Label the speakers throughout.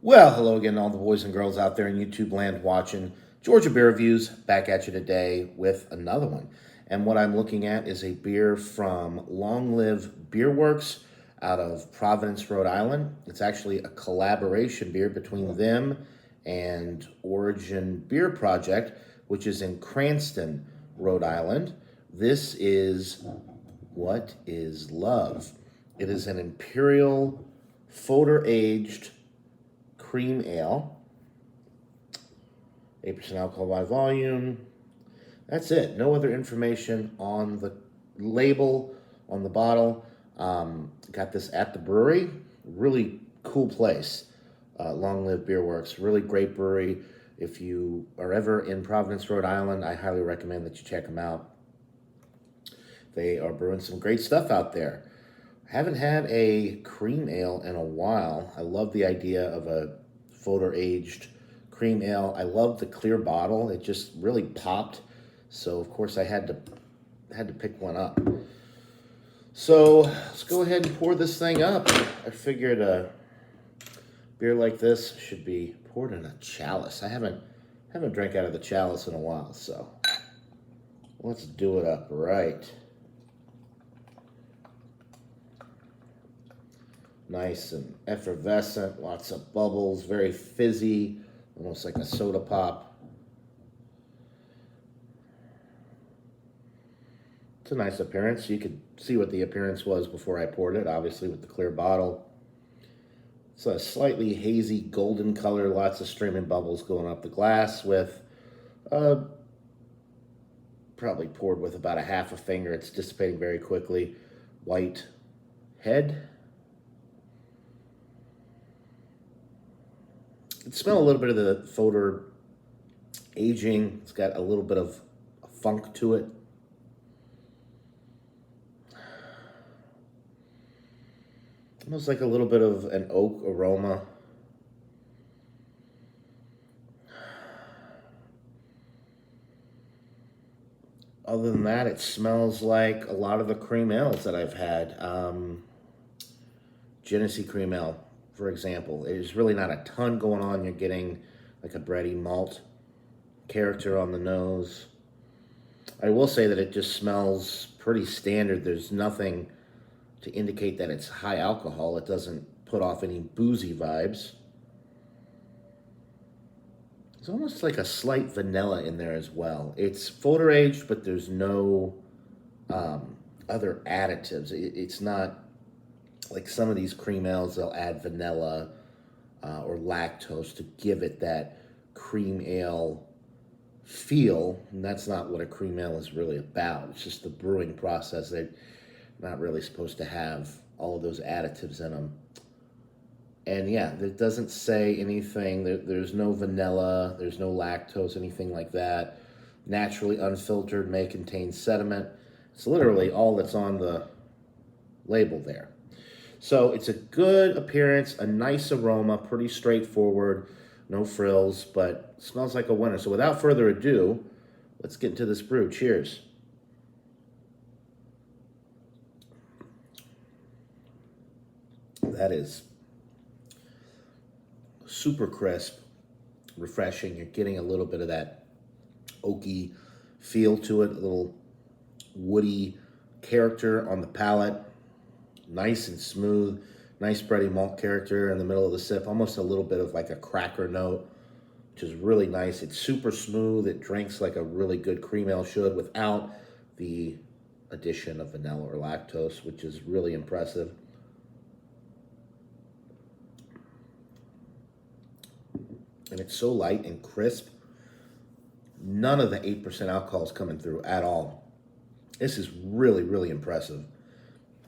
Speaker 1: Well, hello again, all the boys and girls out there in YouTube land watching Georgia Beer Reviews. Back at you today with another one. And what I'm looking at is a beer from Long Live Beerworks out of Providence, Rhode Island. It's actually a collaboration beer between them and Origin Beer Project, which is in Cranston, Rhode Island. This is What is Love? It is an imperial, photo aged cream ale, 8% alcohol by volume. That's it. No other information on the label, on the bottle. Got this at the brewery. Really cool place. Long Live Beerworks. Really great brewery. If you are ever in Providence, Rhode Island, I highly recommend that you check them out. They are brewing some great stuff out there. Haven't had a cream ale in a while. I love the idea of a photo aged cream ale. I love the clear bottle. It just really popped. So of course I had to pick one up. So let's go ahead and pour this thing up. I figured a beer like this should be poured in a chalice. I haven't drank out of the chalice in a while, so let's do it up right. Nice and effervescent, lots of bubbles, very fizzy, almost like a soda pop. It's a nice appearance. You could see what the appearance was before I poured it, obviously with the clear bottle. It's a slightly hazy golden color, lots of streaming bubbles going up the glass with probably poured with about a half a finger. It's dissipating very quickly. White head. It smells a little bit of the photo aging. It's got a little bit of funk to it. Almost like a little bit of an oak aroma. Other than that, it smells like a lot of the cream ales that I've had. Genesee cream ale, for example. There's really not a ton going on. You're getting like a bready malt character on the nose. I will say that it just smells pretty standard. There's nothing to indicate that it's high alcohol. It doesn't put off any boozy vibes. It's almost like a slight vanilla in there as well. It's photo aged, but there's no other additives. It's not like some of these cream ales, they'll add vanilla or lactose to give it that cream ale feel, and that's not what a cream ale is really about. It's just the brewing process. They're not really supposed to have all of those additives in them. And yeah, it doesn't say anything. There's no vanilla, there's no lactose, anything like that. Naturally unfiltered, may contain sediment. It's literally all that's on the label there. So it's a good appearance, a nice aroma, pretty straightforward, no frills, but smells like a winner. So without further ado, let's get into this brew. Cheers. That is super crisp, refreshing. You're getting a little bit of that oaky feel to it, a little woody character on the palate. Nice and smooth, nice bready malt character in the middle of the sip, almost a little bit of like a cracker note, which is really nice. It's super smooth. It drinks like a really good cream ale should without the addition of vanilla or lactose, which is really impressive. And it's so light and crisp. None of the 8% alcohol is coming through at all. This is really, really impressive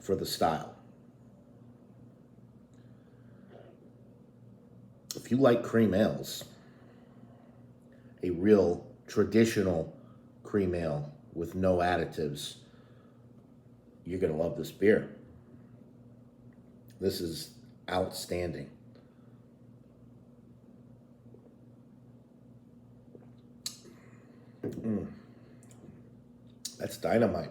Speaker 1: for the style. If you like cream ales, a real traditional cream ale with no additives, you're going to love this beer. This is outstanding. That's dynamite.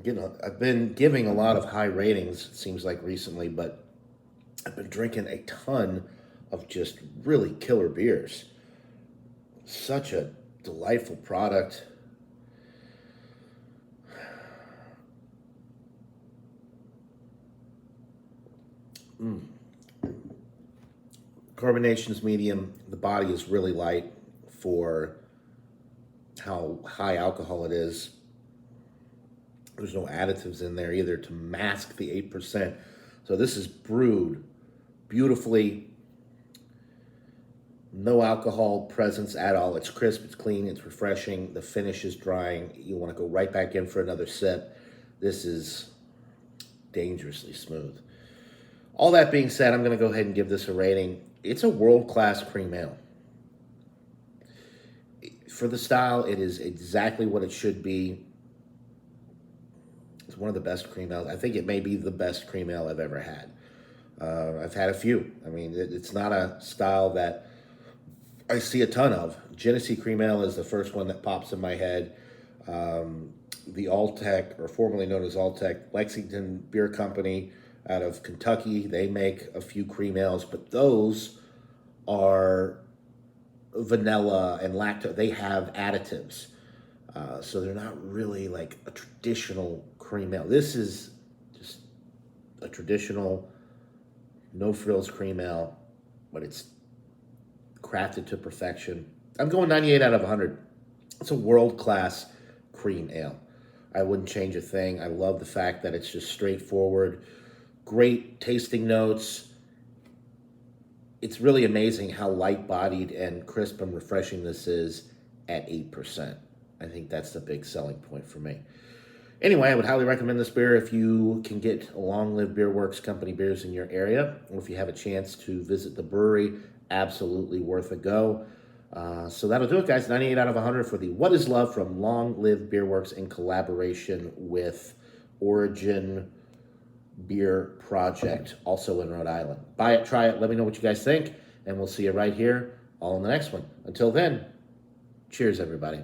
Speaker 1: I've been giving a lot of high ratings, it seems like recently, but I've been drinking a ton of just really killer beers. Such a delightful product. Mm. Carbonation's medium. The body is really light for how high alcohol it is. There's no additives in there either to mask the 8%. So this is brewed beautifully. No alcohol presence at all. It's crisp, it's clean, it's refreshing. The finish is drying. You want to go right back in for another sip. This is dangerously smooth. All that being said, I'm going to go ahead and give this a rating. It's a world-class cream ale. For the style, it is exactly what it should be. It's one of the best cream ales. I think it may be the best cream ale I've ever had. I've had a few. I mean, it's not a style that I see a ton of. Genesee Cream Ale is the first one that pops in my head. The Alltech, or formerly known as Alltech, Lexington Beer Company out of Kentucky, they make a few cream ales, but those are vanilla and lactose. They have additives. So they're not really like a traditional cream ale. This is just a traditional, no frills cream ale, but it's crafted to perfection. I'm going 98 out of 100. It's a world-class cream ale. I wouldn't change a thing. I love the fact that it's just straightforward, great tasting notes. It's really amazing how light-bodied and crisp and refreshing this is at 8%. I think that's the big selling point for me. Anyway, I would highly recommend this beer if you can get Long Live Beerworks company beers in your area, or if you have a chance to visit the brewery. Absolutely worth a go. So that'll do it, guys. 98 out of 100 for the What Is Love from Long Live Beerworks in collaboration with Origin Beer Project, also in Rhode Island. Buy it, try it, let me know what you guys think, and we'll see you right here all in the next one. Until then, cheers, everybody.